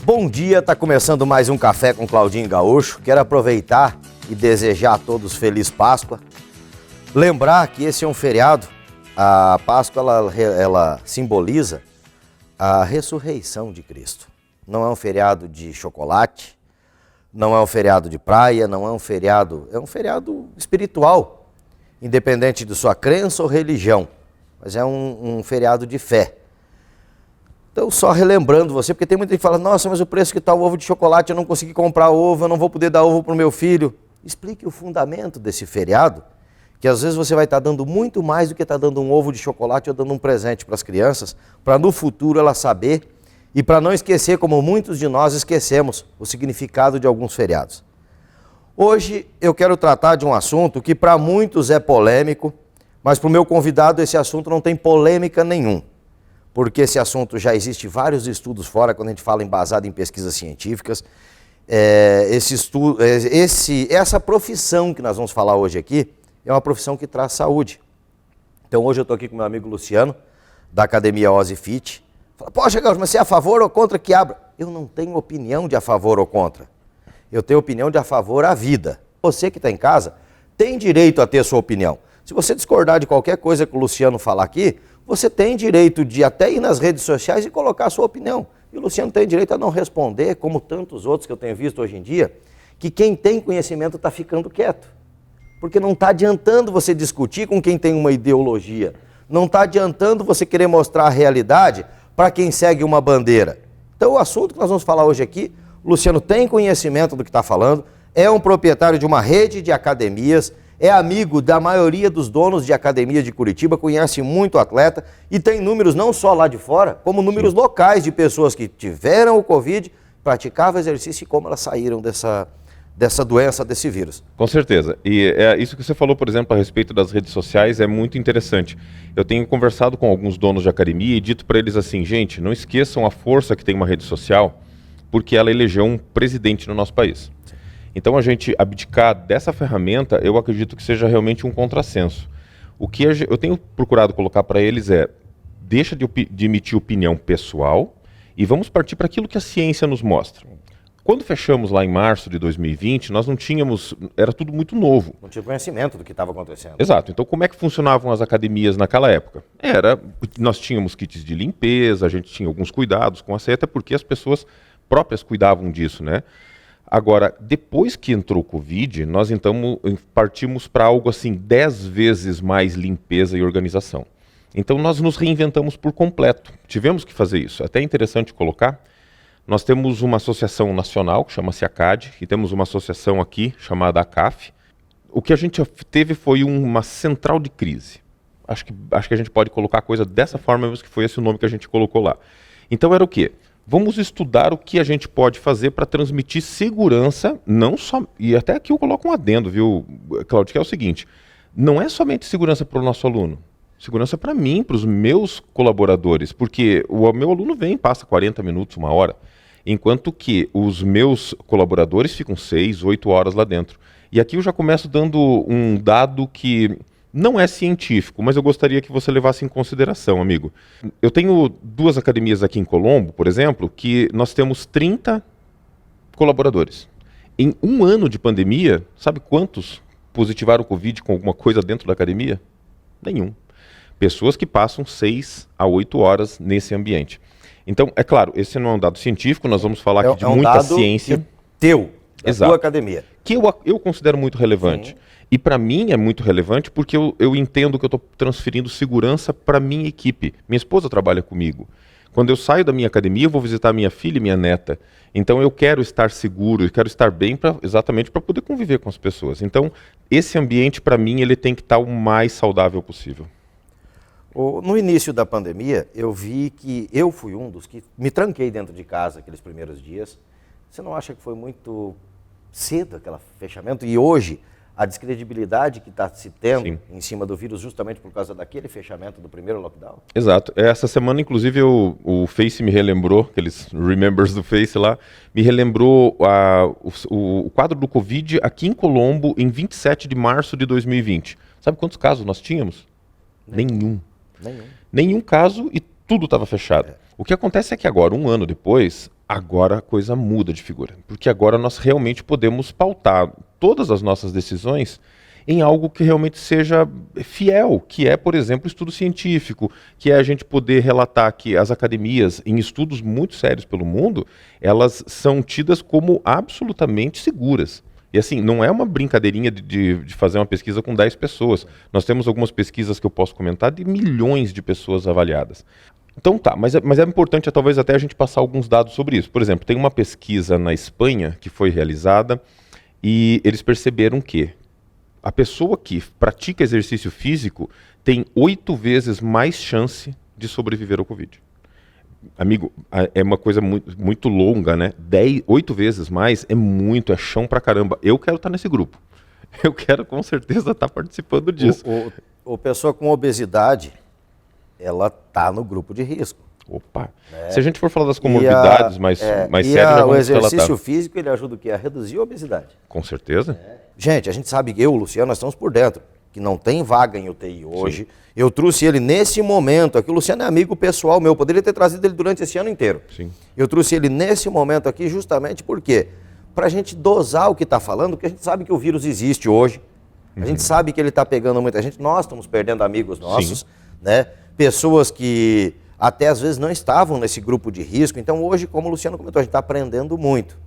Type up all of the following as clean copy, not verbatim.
Bom dia, tá começando mais um Café com Claudinho Gaúcho. Quero aproveitar e desejar a todos Feliz Páscoa. Lembrar que esse é um feriado, a Páscoa ela simboliza a ressurreição de Cristo. Não é um feriado de chocolate, não é um feriado de praia, não é um feriado espiritual, independente de sua crença ou religião, mas é um feriado de fé. Então, só relembrando você, porque tem muita gente que fala, nossa, mas o preço que está o ovo de chocolate, eu não consegui comprar ovo, eu não vou poder dar ovo para o meu filho. Explique o fundamento desse feriado, que às vezes você vai estar dando muito mais do que está dando um ovo de chocolate ou dando um presente para as crianças, para no futuro ela saber e para não esquecer, como muitos de nós esquecemos, o significado de alguns feriados. Hoje eu quero tratar de um assunto que para muitos é polêmico, mas para o meu convidado esse assunto não tem polêmica nenhum. Porque esse assunto já existe vários estudos fora, quando a gente fala embasado em pesquisas científicas. Essa profissão que nós vamos falar hoje aqui é uma profissão que traz saúde. Então hoje eu estou aqui com meu amigo Luciano, da Academia Ozzy Fit. Fala, poxa, Gaúcho, mas você é a favor ou contra que abra? Eu não tenho opinião de a favor ou contra. Eu tenho opinião de a favor à vida. Você que está em casa tem direito a ter sua opinião. Se você discordar de qualquer coisa que o Luciano falar aqui, você tem direito de até ir nas redes sociais e colocar a sua opinião. E o Luciano tem direito a não responder, como tantos outros que eu tenho visto hoje em dia, que quem tem conhecimento está ficando quieto. Porque não está adiantando você discutir com quem tem uma ideologia. Não está adiantando você querer mostrar a realidade para quem segue uma bandeira. Então o assunto que nós vamos falar hoje aqui, o Luciano tem conhecimento do que está falando, é um proprietário de uma rede de academias, é amigo da maioria dos donos de academia de Curitiba, conhece muito atleta e tem números não só lá de fora, como números locais de pessoas que tiveram o Covid, praticavam exercício e como elas saíram dessa doença, desse vírus. Com certeza. E isso que você falou, por exemplo, a respeito das redes sociais é muito interessante. Eu tenho conversado com alguns donos de academia e dito para eles assim, gente, não esqueçam a força que tem uma rede social, porque ela elegeu um presidente no nosso país. Então, a gente abdicar dessa ferramenta, eu acredito que seja realmente um contrassenso. O que eu tenho procurado colocar para eles deixa de emitir opinião pessoal e vamos partir para aquilo que a ciência nos mostra. Quando fechamos lá em março de 2020, nós não tínhamos, era tudo muito novo. Não tinha conhecimento do que estava acontecendo. Exato. Então, como é que funcionavam as academias naquela época? Nós tínhamos kits de limpeza, a gente tinha alguns cuidados com a seta, porque as pessoas próprias cuidavam disso, né? Agora, depois que entrou o Covid, nós então partimos para algo assim 10 vezes mais limpeza e organização. Então nós nos reinventamos por completo. Tivemos que fazer isso. Até é interessante colocar, nós temos uma associação nacional que chama-se ACAD e temos uma associação aqui chamada ACAF. O que a gente teve foi uma central de crise. Acho que a gente pode colocar a coisa dessa forma, mesmo que foi esse o nome que a gente colocou lá. Então era o quê? Vamos estudar o que a gente pode fazer para transmitir segurança, não só... E até aqui eu coloco um adendo, viu, Cláudio, que é o seguinte, não é somente segurança para o nosso aluno, segurança para mim, para os meus colaboradores, porque o meu aluno vem, passa 40 minutos, 1 hora, enquanto que os meus colaboradores ficam 6, 8 horas lá dentro. E aqui eu já começo dando um dado que... não é científico, mas eu gostaria que você levasse em consideração, amigo. Eu tenho 2 academias aqui em Colombo, por exemplo, que nós temos 30 colaboradores. Em 1 ano de pandemia, sabe quantos positivaram o Covid com alguma coisa dentro da academia? Nenhum. Pessoas que passam 6 a 8 horas nesse ambiente. Então, é claro, esse não é um dado científico, nós vamos falar aqui de muita ciência. Da tua academia. Que eu considero muito relevante. Sim. E para mim é muito relevante porque eu entendo que eu estou transferindo segurança para a minha equipe. Minha esposa trabalha comigo. Quando eu saio da minha academia, eu vou visitar minha filha e minha neta. Então eu quero estar seguro, eu quero estar bem exatamente para poder conviver com as pessoas. Então esse ambiente, para mim, ele tem que estar o mais saudável possível. No início da pandemia, eu vi que eu fui um dos que me tranquei dentro de casa aqueles primeiros dias. Você não acha que foi muito cedo aquele fechamento? E hoje... a descredibilidade que está se tendo Sim. em cima do vírus justamente por causa daquele fechamento do primeiro lockdown? Exato. Essa semana, inclusive, o Face me relembrou, aqueles remembers do Face lá, me relembrou o quadro do Covid aqui em Colombo em 27 de março de 2020. Sabe quantos casos nós tínhamos? Nenhum. Nenhum caso e tudo estava fechado. O que acontece é que agora, 1 ano depois, Agora a coisa muda de figura, porque agora nós realmente podemos pautar todas as nossas decisões em algo que realmente seja fiel, que é, por exemplo, estudo científico, que é a gente poder relatar que as academias, em estudos muito sérios pelo mundo, elas são tidas como absolutamente seguras. E assim, não é uma brincadeirinha de fazer uma pesquisa com 10 pessoas. Nós temos algumas pesquisas que eu posso comentar de milhões de pessoas avaliadas. Então tá, mas é importante talvez até a gente passar alguns dados sobre isso. Por exemplo, tem uma pesquisa na Espanha que foi realizada e eles perceberam que a pessoa que pratica exercício físico tem 8 vezes mais chance de sobreviver ao Covid. Amigo, é uma coisa muito longa, né? 8 vezes mais é muito, é chão pra caramba. Eu quero estar nesse grupo. Eu quero com certeza estar participando disso. O pessoa com obesidade, ela tá no grupo de risco. Opa! Se a gente for falar das comorbidades mais sérias, já vamos o exercício relatar. físico, ele ajuda o quê? A reduzir a obesidade. Com certeza. Gente, a gente sabe que eu, Luciano, nós estamos por dentro, que não tem vaga em UTI hoje. Sim. Eu trouxe ele nesse momento aqui, o Luciano é amigo pessoal meu, poderia ter trazido ele durante esse ano inteiro. Sim. Eu trouxe ele nesse momento aqui justamente por quê? Para a gente dosar o que está falando, porque a gente sabe que o vírus existe hoje, a gente sabe que ele está pegando muita gente, nós estamos perdendo amigos nossos, né? Pessoas que até às vezes não estavam nesse grupo de risco, então hoje, como o Luciano comentou, a gente está aprendendo muito.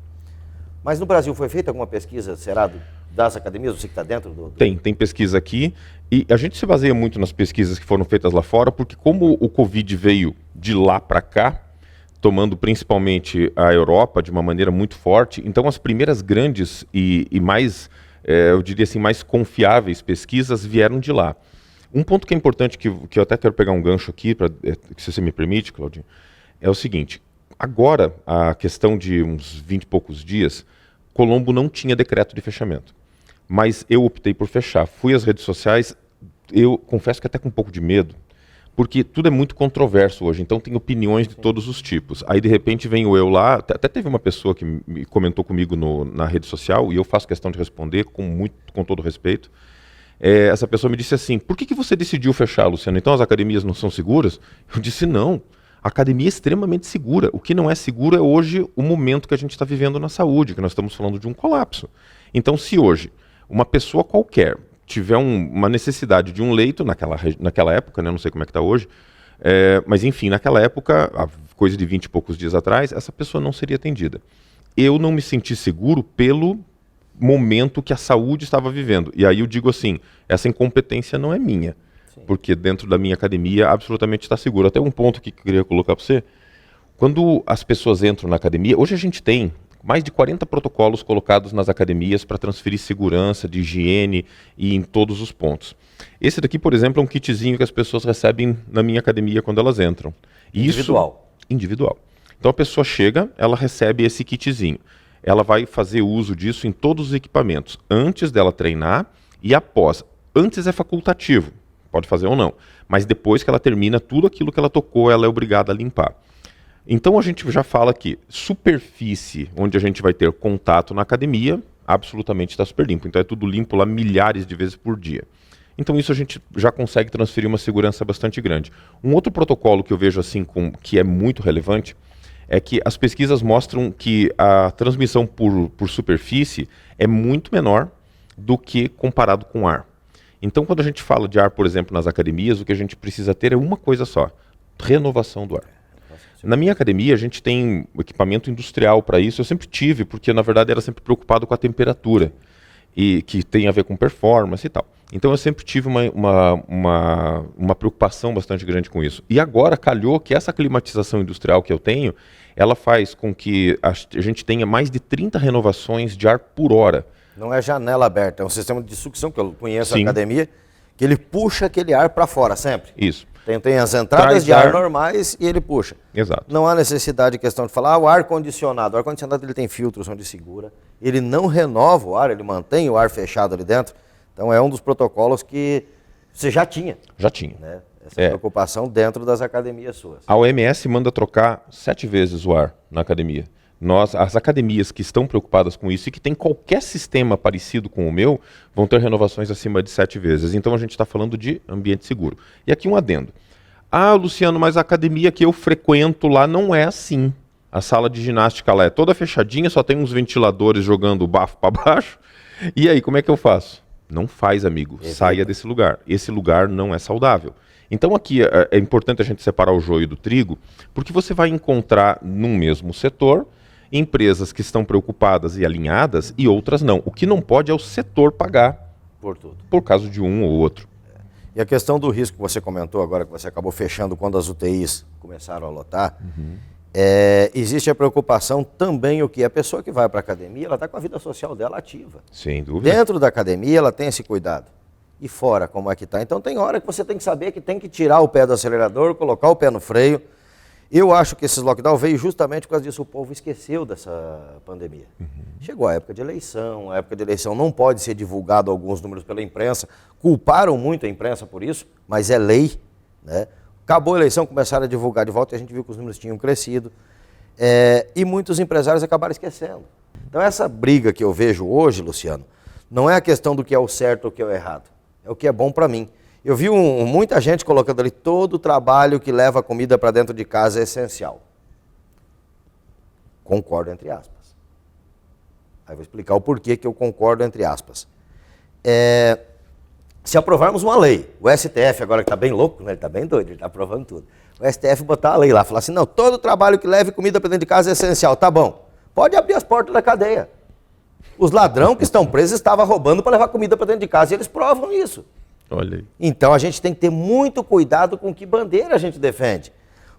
Mas no Brasil foi feita alguma pesquisa, será, das academias, você que está dentro do... Tem pesquisa aqui, e a gente se baseia muito nas pesquisas que foram feitas lá fora, porque como o Covid veio de lá para cá, tomando principalmente a Europa de uma maneira muito forte, então as primeiras grandes e mais, eu diria assim, mais confiáveis pesquisas vieram de lá. Um ponto que é importante, que eu até quero pegar um gancho aqui, se você me permite, Claudinho, é o seguinte: agora, a questão de uns 20 e poucos dias, Colombo não tinha decreto de fechamento. Mas eu optei por fechar. Fui às redes sociais, eu confesso que até com um pouco de medo, porque tudo é muito controverso hoje, então tem opiniões de todos os tipos. Aí de repente venho eu lá, até teve uma pessoa que me comentou comigo na rede social, e eu faço questão de responder com todo respeito. Essa pessoa me disse assim: por que você decidiu fechar, Luciano? Então as academias não são seguras? Eu disse: não. A academia é extremamente segura. O que não é seguro é hoje o momento que a gente está vivendo na saúde, que nós estamos falando de um colapso. Então, se hoje uma pessoa qualquer tiver uma necessidade de um leito, naquela época, né, não sei como é que está hoje, mas enfim, naquela época, coisa de 20 e poucos dias atrás, essa pessoa não seria atendida. Eu não me senti seguro pelo momento que a saúde estava vivendo. E aí eu digo assim, essa incompetência não é minha. Porque dentro da minha academia absolutamente está seguro. Até um ponto que eu queria colocar para você. Quando as pessoas entram na academia, hoje a gente tem mais de 40 protocolos colocados nas academias para transferir segurança, de higiene e em todos os pontos. Esse daqui, por exemplo, é um kitzinho que as pessoas recebem na minha academia quando elas entram. Individual. Individual. Então a pessoa chega, ela recebe esse kitzinho. Ela vai fazer uso disso em todos os equipamentos, antes dela treinar e após. Antes é facultativo. Pode fazer ou não. Mas depois que ela termina, tudo aquilo que ela tocou, ela é obrigada a limpar. Então a gente já fala que superfície onde a gente vai ter contato na academia, absolutamente está super limpo. Então é tudo limpo lá milhares de vezes por dia. Então isso a gente já consegue transferir uma segurança bastante grande. Um outro protocolo que eu vejo assim que é muito relevante é que as pesquisas mostram que a transmissão por superfície é muito menor do que comparado com ar. Então, quando a gente fala de ar, por exemplo, nas academias, o que a gente precisa ter é uma coisa só: renovação do ar. Na minha academia, a gente tem equipamento industrial para isso. Eu sempre tive, porque na verdade era sempre preocupado com a temperatura, e que tem a ver com performance e tal. Então eu sempre tive uma preocupação bastante grande com isso. E agora calhou que essa climatização industrial que eu tenho, ela faz com que a gente tenha mais de 30 renovações de ar por hora. Não é janela aberta, é um sistema de sucção, que eu conheço a academia, que ele puxa aquele ar para fora sempre. Isso. Tem as entradas de ar normais e ele puxa. Exato. Não há necessidade de questão de falar, o ar-condicionado. O ar-condicionado ele tem filtros onde segura, ele não renova o ar, ele mantém o ar fechado ali dentro. Então é um dos protocolos que você já tinha. Já tinha. Né? Essa preocupação dentro das academias suas. A OMS manda trocar 7 vezes o ar na academia. As academias que estão preocupadas com isso e que tem qualquer sistema parecido com o meu, vão ter renovações acima de 7 vezes. Então a gente está falando de ambiente seguro. E aqui um adendo. Ah, Luciano, mas a academia que eu frequento lá não é assim. A sala de ginástica lá é toda fechadinha, só tem uns ventiladores jogando o bafo para baixo. E aí, como é que eu faço? Não faz, amigo. Saia desse lugar. Esse lugar não é saudável. Então aqui é importante a gente separar o joio do trigo, porque você vai encontrar num mesmo setor empresas que estão preocupadas e alinhadas e outras não. O que não pode é o setor pagar por tudo, por causa de um ou outro. E a questão do risco que você comentou agora, que você acabou fechando quando as UTIs começaram a lotar, existe a preocupação também o que a pessoa que vai para a academia, ela está com a vida social dela ativa. Sem dúvida. Dentro da academia ela tem esse cuidado. E fora, como é que está? Então tem hora que você tem que saber que tem que tirar o pé do acelerador, colocar o pé no freio. Eu acho que esses lockdown veio justamente por causa disso. O povo esqueceu dessa pandemia. Chegou a época de eleição, a época de eleição não pode ser divulgado alguns números pela imprensa. Culparam muito a imprensa por isso, mas é lei, né? Acabou a eleição, começaram a divulgar de volta e a gente viu que os números tinham crescido. E muitos empresários acabaram esquecendo. Então essa briga que eu vejo hoje, Luciano, não é a questão do que é o certo ou o que é o errado. É o que é bom para mim. Eu vi muita gente colocando ali, todo o trabalho que leva a comida para dentro de casa é essencial. Concordo, entre aspas. Aí vou explicar o porquê que eu concordo, entre aspas. Se aprovarmos uma lei, o STF agora que está bem louco, né? Ele está bem doido, ele está aprovando tudo. O STF botar a lei lá, falar assim, não, todo trabalho que leve comida para dentro de casa é essencial, tá bom. Pode abrir as portas da cadeia. Os ladrões que estão presos estavam roubando para levar comida para dentro de casa e eles provam isso. Olha aí. Então a gente tem que ter muito cuidado com que bandeira a gente defende.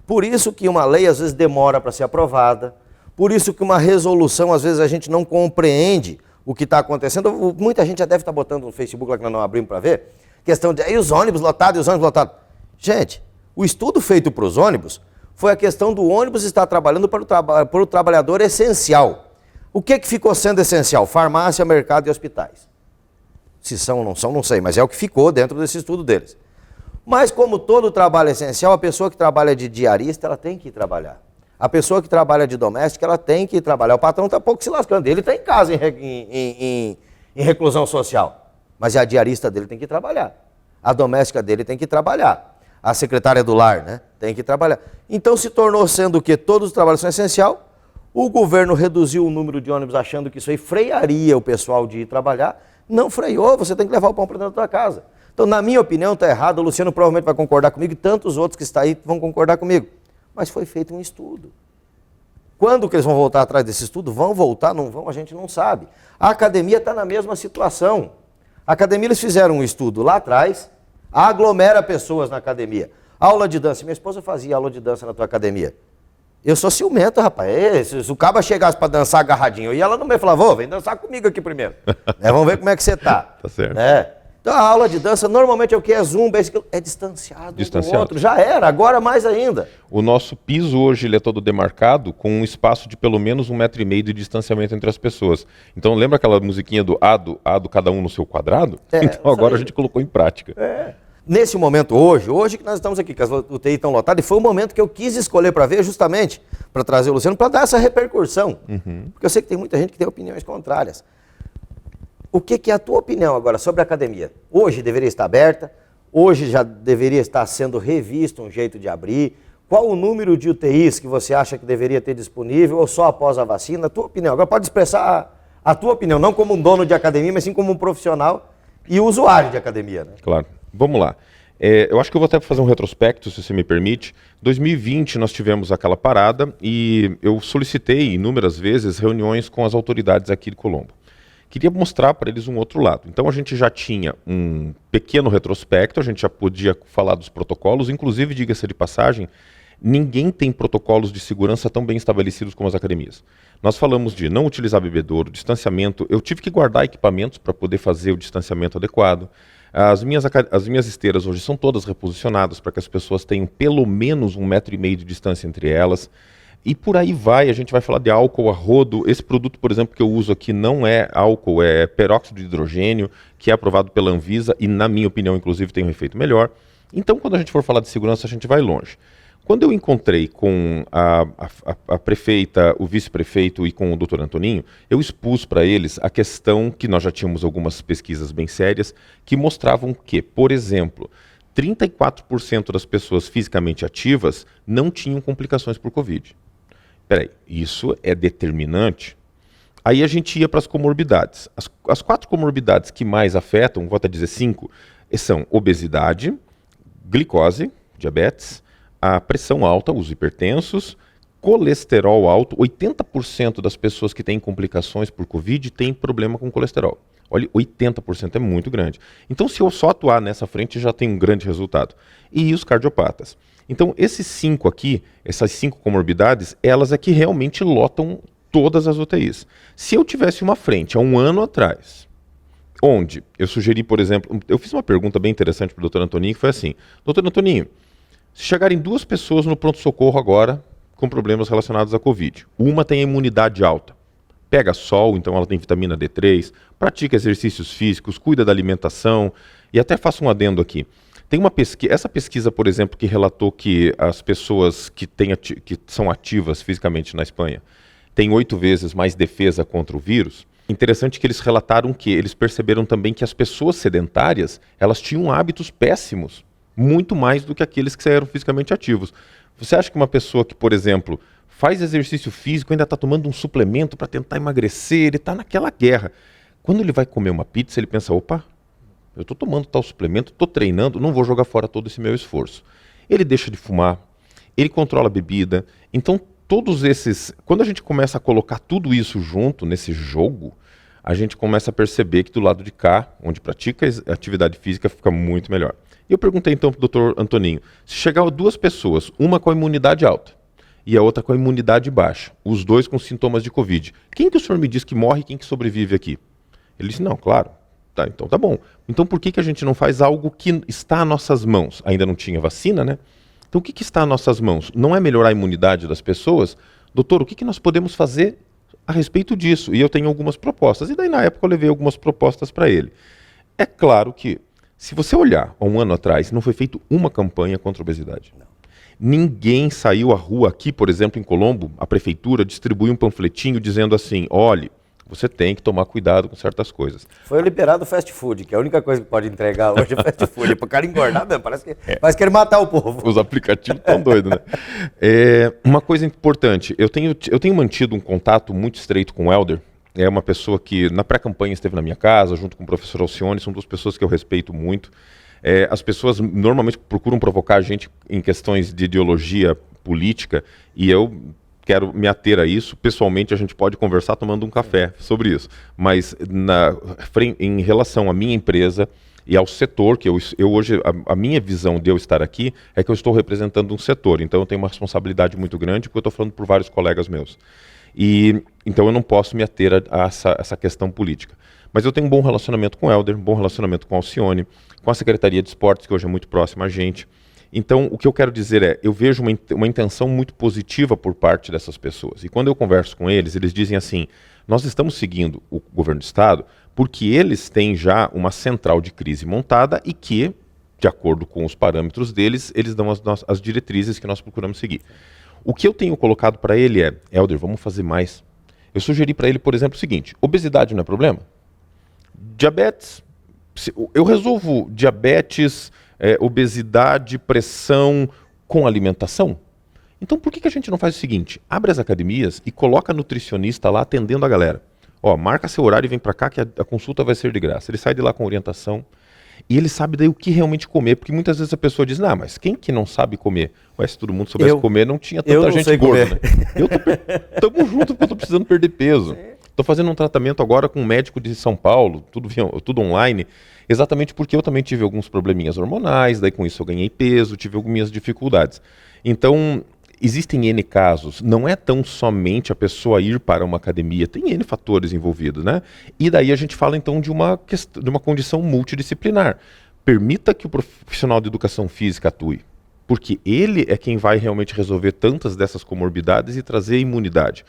Por isso que uma lei às vezes demora para ser aprovada, por isso que uma resolução às vezes a gente não compreende o que está acontecendo. Muita gente já deve estar botando no Facebook lá que nós não abrimos para ver, questão de e os ônibus lotados, e os ônibus lotados. Gente, o estudo feito para os ônibus foi a questão do ônibus estar trabalhando para o trabalhador essencial. O que ficou sendo essencial? Farmácia, mercado e hospitais. Se são ou não são, não sei, mas é o que ficou dentro desse estudo deles. Mas como todo trabalho é essencial, a pessoa que trabalha de diarista, ela tem que ir trabalhar. A pessoa que trabalha de doméstica, ela tem que ir trabalhar. O patrão está pouco se lascando, ele está em casa em reclusão social. Mas a diarista dele tem que trabalhar. A doméstica dele tem que trabalhar. A secretária do lar, né, tem que trabalhar. Então se tornou sendo que todos os trabalhos são essenciais. O governo reduziu o número de ônibus achando que isso aí frearia o pessoal de ir trabalhar. Não freou, você tem que levar o pão para dentro da tua casa. Então, na minha opinião, está errado. O Luciano provavelmente vai concordar comigo e tantos outros que estão aí vão concordar comigo. Mas foi feito um estudo. Quando que eles vão voltar atrás desse estudo? Vão voltar, não vão, a gente não sabe. A academia está na mesma situação. A academia, eles fizeram um estudo lá atrás, aglomera pessoas na academia. Aula de dança. Minha esposa fazia aula de dança na tua academia. Eu sou ciumento, rapaz. Se o caba chegasse para dançar agarradinho, eu ia lá no meio e falava, vem dançar comigo aqui primeiro. Vamos ver como é que você tá. Tá certo. Então a aula de dança normalmente é o que? É zumba, é distanciado do outro. Já era, agora mais ainda. O nosso piso hoje ele é todo demarcado com um espaço de pelo menos 1,5 m de distanciamento entre as pessoas. Então lembra aquela musiquinha do ado, cada um no seu quadrado? Então agora a gente colocou em prática. Nesse momento, hoje que nós estamos aqui, que as UTI estão lotadas, e foi o momento que eu quis escolher para ver, justamente para trazer o Luciano, para dar essa repercussão. Porque eu sei que tem muita gente que tem opiniões contrárias. O que é a tua opinião agora sobre a academia? Hoje deveria estar aberta, hoje já deveria estar sendo revisto um jeito de abrir. Qual o número de UTIs que você acha que deveria ter disponível ou só após a vacina? A tua opinião. Agora pode expressar a tua opinião, não como um dono de academia, mas sim como um profissional e usuário de academia, né? Claro. Vamos lá. Eu acho que eu vou até fazer um retrospecto, se você me permite. 2020 nós tivemos aquela parada e eu solicitei inúmeras vezes reuniões com as autoridades aqui de Colombo. Queria mostrar para eles um outro lado. Então a gente já tinha um pequeno retrospecto, a gente já podia falar dos protocolos, inclusive, diga-se de passagem, ninguém tem protocolos de segurança tão bem estabelecidos como as academias. Nós falamos de não utilizar bebedouro, distanciamento, eu tive que guardar equipamentos para poder fazer o distanciamento adequado. As minhas esteiras hoje são todas reposicionadas para que as pessoas tenham pelo menos 1,5 m de distância entre elas. E por aí vai, a gente vai falar de álcool a rodo. Esse produto, por exemplo, que eu uso aqui não é álcool, é peróxido de hidrogênio, que é aprovado pela Anvisa e, na minha opinião, inclusive, tem um efeito melhor. Então, quando a gente for falar de segurança, a gente vai longe. Quando eu encontrei com a prefeita, o vice-prefeito e com o doutor Antoninho, eu expus para eles a questão que nós já tínhamos algumas pesquisas bem sérias, que mostravam que, por exemplo, 34% das pessoas fisicamente ativas não tinham complicações por Covid. Peraí, isso é determinante? Aí a gente ia para as comorbidades. As 4 comorbidades que mais afetam, vou até dizer 5, são obesidade, glicose, diabetes, a pressão alta, os hipertensos, colesterol alto. 80% das pessoas que têm complicações por Covid têm problema com colesterol. Olha, 80% é muito grande. Então, se eu só atuar nessa frente, já tem um grande resultado. E os cardiopatas. Então, esses 5 aqui, essas 5 comorbidades, elas é que realmente lotam todas as UTIs. Se eu tivesse uma frente há um ano atrás, onde eu sugeri, por exemplo, eu fiz uma pergunta bem interessante para o doutor Antoninho, que foi assim: doutor Antoninho, se chegarem 2 pessoas no pronto-socorro agora com problemas relacionados à Covid, uma tem a imunidade alta, pega sol, então ela tem vitamina D3, pratica exercícios físicos, cuida da alimentação, e até faço um adendo aqui. Tem uma pesquisa, essa pesquisa, por exemplo, que relatou que as pessoas que são ativas fisicamente na Espanha têm 8 vezes mais defesa contra o vírus. Interessante que eles relataram que eles perceberam também que as pessoas sedentárias, elas tinham hábitos péssimos, muito mais do que aqueles que eram fisicamente ativos. Você acha que uma pessoa que, por exemplo, faz exercício físico, ainda está tomando um suplemento para tentar emagrecer, ele está naquela guerra. Quando ele vai comer uma pizza, ele pensa, opa, eu estou tomando tal suplemento, estou treinando, não vou jogar fora todo esse meu esforço. Ele deixa de fumar, ele controla a bebida. Então, todos esses... Quando a gente começa a colocar tudo isso junto nesse jogo, a gente começa a perceber que do lado de cá, onde pratica atividade física, fica muito melhor. E eu perguntei então para o doutor Antoninho, se chegar 2 pessoas, uma com a imunidade alta e a outra com a imunidade baixa, os 2 com sintomas de Covid, quem que o senhor me diz que morre e quem que sobrevive aqui? Ele disse, não, claro. Tá, então tá bom. Então por que a gente não faz algo que está às nossas mãos? Ainda não tinha vacina, né? Então o que está às nossas mãos? Não é melhorar a imunidade das pessoas? Doutor, o que nós podemos fazer a respeito disso? E eu tenho algumas propostas. E daí na época eu levei algumas propostas para ele. É claro que, se você olhar há um ano atrás, não foi feita uma campanha contra a obesidade. Não. Ninguém saiu à rua aqui, por exemplo, em Colombo, a prefeitura distribuiu um panfletinho dizendo assim, olhe, você tem que tomar cuidado com certas coisas. Foi liberado o fast food, que é a única coisa que pode entregar hoje é fast food. Para o cara engordar mesmo, parece que quer matar o povo. Os aplicativos estão doidos, né? Uma coisa importante, eu tenho mantido um contato muito estreito com o Helder. É uma pessoa que na pré-campanha esteve na minha casa, junto com o professor Alcione, são 2 pessoas que eu respeito muito. As pessoas normalmente procuram provocar a gente em questões de ideologia política, e eu quero me ater a isso. Pessoalmente, a gente pode conversar tomando um café sobre isso. Mas em relação à minha empresa e ao setor, que eu hoje, a minha visão de eu estar aqui é que eu estou representando um setor. Então, eu tenho uma responsabilidade muito grande, porque eu estou falando por vários colegas meus. Então, eu não posso me ater a essa questão política. Mas eu tenho um bom relacionamento com o Helder, um bom relacionamento com a Alcione, com a Secretaria de Esportes, que hoje é muito próxima a gente. Então, o que eu quero dizer é, eu vejo uma intenção muito positiva por parte dessas pessoas. E quando eu converso com eles, eles dizem assim, nós estamos seguindo o governo do Estado porque eles têm já uma central de crise montada e que, de acordo com os parâmetros deles, eles dão as diretrizes que nós procuramos seguir. O que eu tenho colocado para ele é, Helder, vamos fazer mais. Eu sugeri para ele, por exemplo, o seguinte, obesidade não é problema? Diabetes, eu resolvo diabetes, obesidade, pressão com alimentação? Então por que a gente não faz o seguinte, abre as academias e coloca nutricionista lá atendendo a galera. Ó, marca seu horário e vem para cá que a consulta vai ser de graça. Ele sai de lá com orientação e ele sabe daí o que realmente comer, porque muitas vezes a pessoa diz, não, mas quem que não sabe comer? Ué, se todo mundo soubesse comer, não tinha tanta gente gorda, né? Tamo junto porque eu tô precisando perder peso. Estou fazendo um tratamento agora com um médico de São Paulo, tudo online, exatamente porque eu também tive alguns probleminhas hormonais, daí com isso eu ganhei peso, tive algumas dificuldades. Então, existem N casos, não é tão somente a pessoa ir para uma academia, tem N fatores envolvidos, né? E daí a gente fala então de uma condição multidisciplinar. Permita que o profissional de educação física atue, porque ele é quem vai realmente resolver tantas dessas comorbidades e trazer imunidade.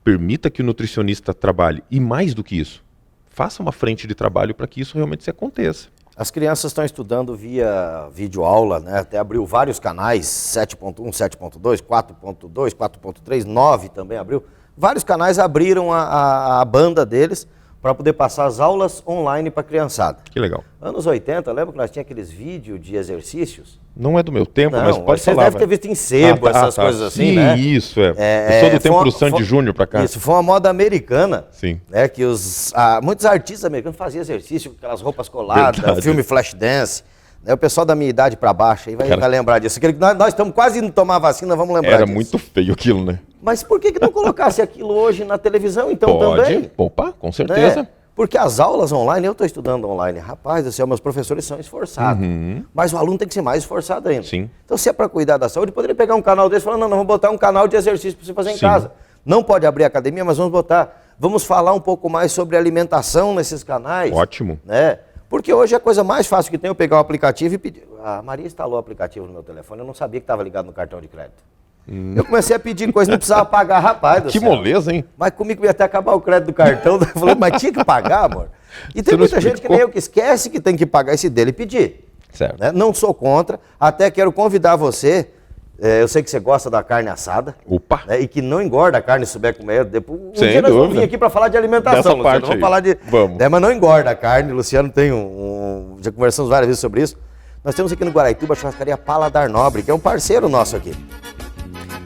Permita que o nutricionista trabalhe. E mais do que isso, faça uma frente de trabalho para que isso realmente se aconteça. As crianças estão estudando via videoaula, né? Até abriu vários canais, 7.1, 7.2, 4.2, 4.3, 9 também abriu. Vários canais abriram a banda deles, para poder passar as aulas online para a criançada. Que legal. Anos 80, lembra que nós tínhamos aqueles vídeos de exercícios? Não é do meu tempo, Não, mas pode você falar. deve ter visto em sebo, essas coisas assim, sim, né? Isso, é. Eu sou do tempo do Sandy Júnior para cá. Isso, foi uma moda americana. Sim. Né, que muitos artistas americanos faziam exercício com aquelas roupas coladas, Verdade. filme Flashdance. Né, o pessoal da minha idade para baixo aí vai lembrar disso. Nós estamos quase indo tomar vacina, vamos lembrar Era disso. muito feio aquilo, né? Mas por que não colocasse aquilo hoje na televisão, então, também? Opa, com certeza. Né? Porque as aulas online, eu estou estudando online, rapaz do céu, meus professores são esforçados. Mas o aluno tem que ser mais esforçado ainda. Sim. Então, se é para cuidar da saúde, poderia pegar um canal desse e falar, não, vamos botar um canal de exercício para você fazer em casa. Não pode abrir a academia, mas vamos botar. Vamos falar um pouco mais sobre alimentação nesses canais. Ótimo. Né? Porque hoje é a coisa mais fácil que tem eu pegar o aplicativo e pedir. A Maria instalou o aplicativo no meu telefone, eu não sabia que estava ligado no cartão de crédito. Eu comecei a pedir coisa, não precisava pagar, rapaz do Que céu. Moleza, hein? Mas comigo ia até acabar o crédito do cartão. Eu falei, mas tinha que pagar, amor. E tem Você não muita gente que explicou? nem eu que esquece que tem que pagar esse dele e pedir. Certo. Né? Não sou contra, até quero convidar você. Eu sei que você gosta da carne assada. Opa! Né? E que não engorda a carne se souber comer. Depois, Sem dia nós vamos vir dúvida. aqui para falar de alimentação, Dessa Luciano. parte Vamos aí. falar de. Vamos. Né? Mas não engorda a carne. Luciano tem já conversamos várias vezes sobre isso. Nós temos aqui no Guaraituba a churrascaria Paladar Nobre, que é um parceiro nosso aqui.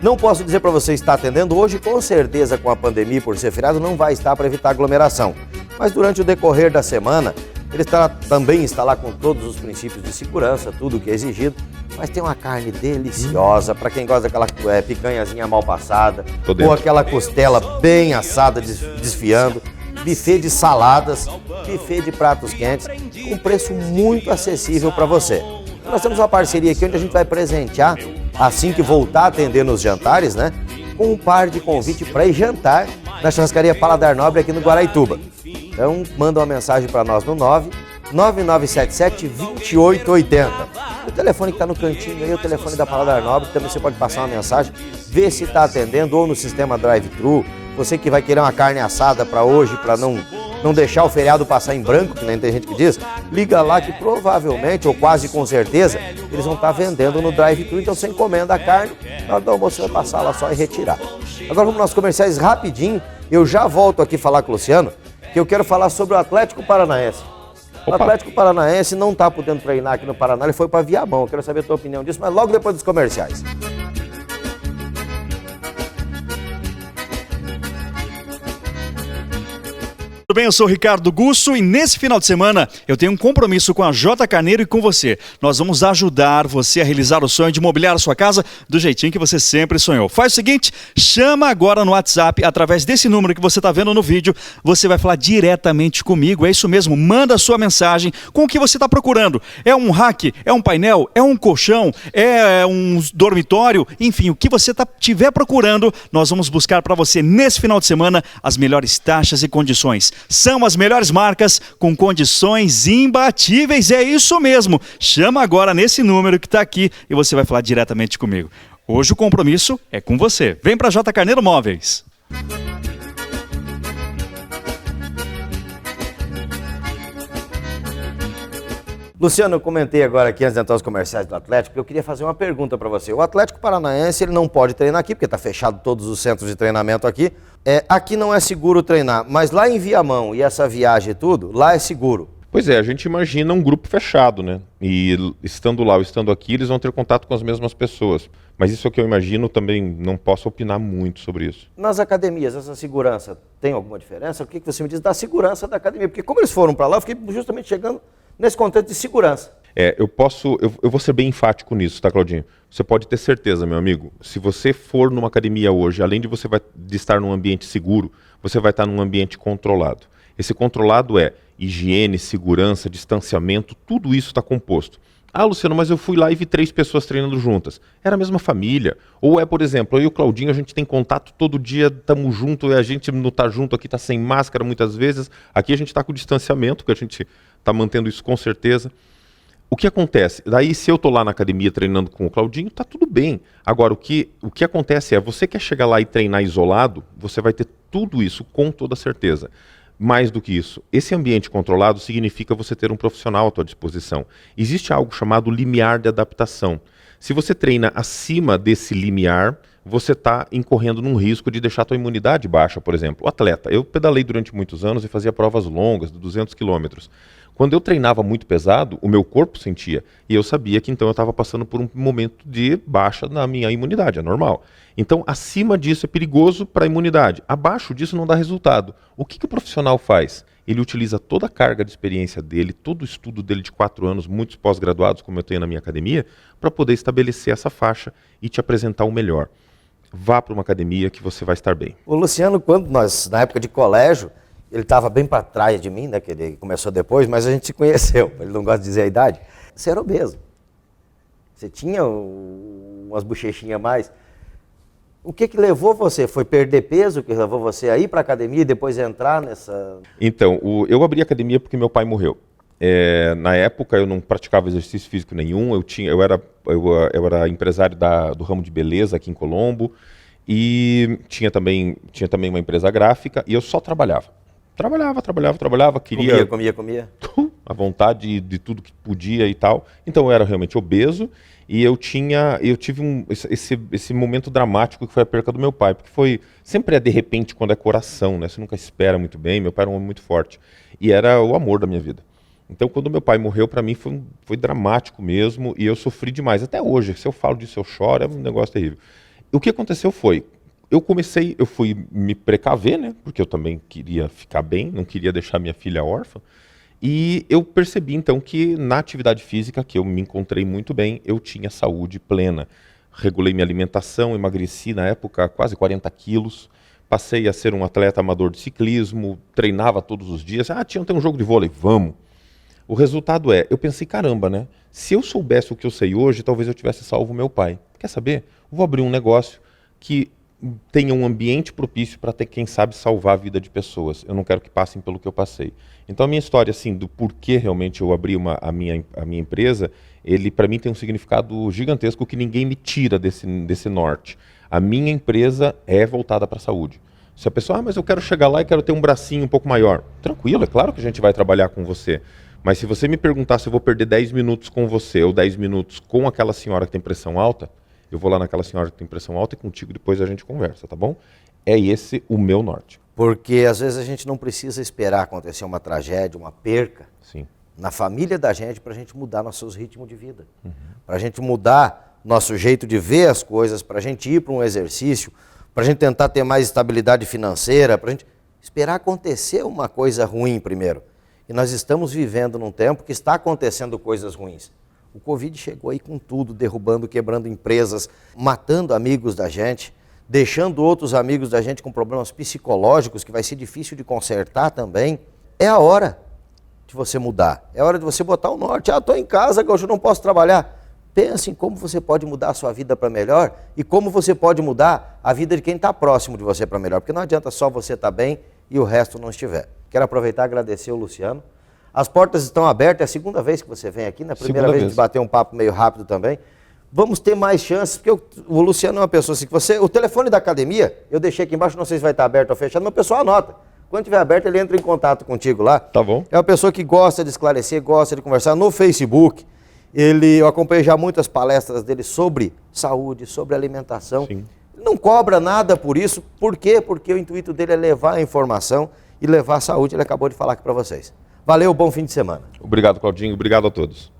Não posso dizer para você estar atendendo hoje, com certeza com a pandemia por ser feriado não vai estar para evitar aglomeração. Mas durante o decorrer da semana, ele também está lá com todos os princípios de segurança, tudo o que é exigido. Mas tem uma carne deliciosa, para quem gosta daquela picanhazinha mal passada, ou aquela costela bem assada, desfiando, buffet de saladas, buffet de pratos quentes, com um preço muito acessível para você. Nós temos uma parceria aqui onde a gente vai presentear, assim que voltar a atender nos jantares, né? Com um par de convite para ir jantar na churrascaria Paladar Nobre aqui no Guaraituba. Então, manda uma mensagem para nós no 9977-2880. O telefone que está no cantinho aí é o telefone da Paladar Nobre, também você pode passar uma mensagem, ver se está atendendo ou no sistema drive-thru. Você que vai querer uma carne assada para hoje, para não deixar o feriado passar em branco, que nem tem gente que diz, liga lá que provavelmente, ou quase com certeza, eles vão estar vendendo no drive-thru, então você encomenda a carne, na hora do almoço você vai passar lá só e retirar. Agora vamos nos comerciais rapidinho, eu já volto aqui falar com o Luciano, que eu quero falar sobre o Atlético Paranaense. O Atlético Paranaense não está podendo treinar aqui no Paraná, ele foi para Viamão, eu quero saber a tua opinião disso, mas logo depois dos comerciais. Tudo bem, eu sou o Ricardo Gusso e nesse final de semana eu tenho um compromisso com a J Carneiro e com você. Nós vamos ajudar você a realizar o sonho de mobiliar a sua casa do jeitinho que você sempre sonhou. Faz o seguinte, chama agora no WhatsApp, através desse número que você está vendo no vídeo, você vai falar diretamente comigo, é isso mesmo, manda a sua mensagem com o que você está procurando. É um rack, é um painel, é um colchão, é um dormitório, enfim, o que você estiver procurando, nós vamos buscar para você nesse final de semana as melhores taxas e condições. São as melhores marcas com condições imbatíveis, é isso mesmo. Chama agora nesse número que está aqui e você vai falar diretamente comigo. Hoje o compromisso é com você. Vem para J Carneiro Móveis. Luciano, eu comentei agora aqui antes de entrar os comerciais do Atlético, que eu queria fazer uma pergunta para você. O Atlético Paranaense ele não pode treinar aqui, porque está fechado todos os centros de treinamento aqui. Aqui não é seguro treinar, mas lá em Viamão e essa viagem e tudo, lá é seguro. Pois é, a gente imagina um grupo fechado, né? E estando lá ou estando aqui, eles vão ter contato com as mesmas pessoas. Mas isso é o que eu imagino, também não posso opinar muito sobre isso. Nas academias, essa segurança tem alguma diferença? O que você me diz da segurança da academia? Porque como eles foram para lá, eu fiquei justamente chegando nesse contexto de segurança. Eu vou ser bem enfático nisso, tá, Claudinho? Você pode ter certeza, meu amigo, se você for numa academia hoje, além de de estar num ambiente seguro, você vai estar num ambiente controlado. Esse controlado é higiene, segurança, distanciamento, tudo isso está composto. Ah, Luciano, mas eu fui lá e vi 3 pessoas treinando juntas. Era a mesma família. Ou por exemplo, eu e o Claudinho, a gente tem contato todo dia, estamos juntos, e a gente não está junto aqui, está sem máscara muitas vezes. Aqui a gente está com distanciamento, que a gente está mantendo isso com certeza. O que acontece? Daí, se eu estou lá na academia treinando com o Claudinho, tá tudo bem. Agora, o que acontece você quer chegar lá e treinar isolado, você vai ter tudo isso com toda certeza. Mais do que isso, esse ambiente controlado significa você ter um profissional à tua disposição. Existe algo chamado limiar de adaptação. Se você treina acima desse limiar, você está incorrendo num risco de deixar a tua imunidade baixa, por exemplo. O atleta, eu pedalei durante muitos anos e fazia provas longas, de 200 quilômetros. Quando eu treinava muito pesado, o meu corpo sentia. E eu sabia que então eu estava passando por um momento de baixa na minha imunidade, é normal. Então, acima disso é perigoso para a imunidade. Abaixo disso não dá resultado. O que o profissional faz? Ele utiliza toda a carga de experiência dele, todo o estudo dele de 4 anos, muitos pós-graduados, como eu tenho na minha academia, para poder estabelecer essa faixa e te apresentar o melhor. Vá para uma academia que você vai estar bem. O Luciano, quando nós, na época de colégio, ele estava bem para trás de mim, né, que ele começou depois, mas a gente se conheceu, ele não gosta de dizer a idade. Você era obeso. Você tinha umas bochechinhas a mais. O que levou você? Foi perder peso que levou você a ir para a academia e depois entrar nessa... Então, eu abri a academia porque meu pai morreu. Na época eu não praticava exercício físico nenhum, eu era empresário do ramo de beleza aqui em Colombo e tinha também uma empresa gráfica e eu só trabalhava. Trabalhava, queria... Comia. À vontade de tudo que podia e tal. Então eu era realmente obeso e eu tive esse momento dramático que foi a perca do meu pai, porque sempre de repente quando é coração, né? Você nunca espera muito bem, meu pai era um homem muito forte e era o amor da minha vida. Então quando meu pai morreu, para mim foi dramático mesmo e eu sofri demais. Até hoje, se eu falo disso eu choro, é um negócio terrível. O que aconteceu foi, eu fui me precaver, né? Porque eu também queria ficar bem, não queria deixar minha filha órfã. E eu percebi então que na atividade física, que eu me encontrei muito bem, eu tinha saúde plena. Regulei minha alimentação, emagreci na época quase 40 quilos, passei a ser um atleta amador de ciclismo, treinava todos os dias. Tem um jogo de vôlei, vamos. O resultado eu pensei, caramba, né? Se eu soubesse o que eu sei hoje, talvez eu tivesse salvo meu pai. Quer saber? Vou abrir um negócio que tenha um ambiente propício para ter, quem sabe, salvar a vida de pessoas. Eu não quero que passem pelo que eu passei. Então a minha história, assim, do porquê realmente eu abri a minha empresa, ele para mim tem um significado gigantesco que ninguém me tira desse norte. A minha empresa é voltada para a saúde. Se a pessoa, mas eu quero chegar lá e quero ter um bracinho um pouco maior. Tranquilo, é claro que a gente vai trabalhar com você. Mas se você me perguntar se eu vou perder 10 minutos com você ou 10 minutos com aquela senhora que tem pressão alta, eu vou lá naquela senhora que tem pressão alta e contigo depois a gente conversa, tá bom? É esse o meu norte. Porque às vezes a gente não precisa esperar acontecer uma tragédia, uma perca na família da gente para a gente mudar nossos ritmos de vida. Para a gente mudar nosso jeito de ver as coisas, para a gente ir para um exercício, para a gente tentar ter mais estabilidade financeira, para a gente esperar acontecer uma coisa ruim primeiro. E nós estamos vivendo num tempo que está acontecendo coisas ruins. O Covid chegou aí com tudo, derrubando, quebrando empresas, matando amigos da gente, deixando outros amigos da gente com problemas psicológicos que vai ser difícil de consertar também. É a hora de você mudar, é a hora de você botar o norte. Estou em casa, hoje eu não posso trabalhar. Pense em como você pode mudar a sua vida para melhor e como você pode mudar a vida de quem está próximo de você para melhor, porque não adianta só você estar bem e o resto não estiver. Quero aproveitar e agradecer o Luciano. As portas estão abertas, é a segunda vez que você vem aqui, né? Primeira vez a gente bateu um papo meio rápido também. Vamos ter mais chances, porque o Luciano é uma pessoa assim, o telefone da academia, eu deixei aqui embaixo, não sei se vai estar aberto ou fechado, mas o pessoal anota. Quando estiver aberto, ele entra em contato contigo lá. Tá bom. É uma pessoa que gosta de esclarecer, gosta de conversar no Facebook. Eu acompanhei já muitas palestras dele sobre saúde, sobre alimentação. Sim. Ele não cobra nada por isso. Por quê? Porque o intuito dele é levar a informação e levar a saúde. Ele acabou de falar aqui para vocês. Valeu, bom fim de semana. Obrigado, Claudinho. Obrigado a todos.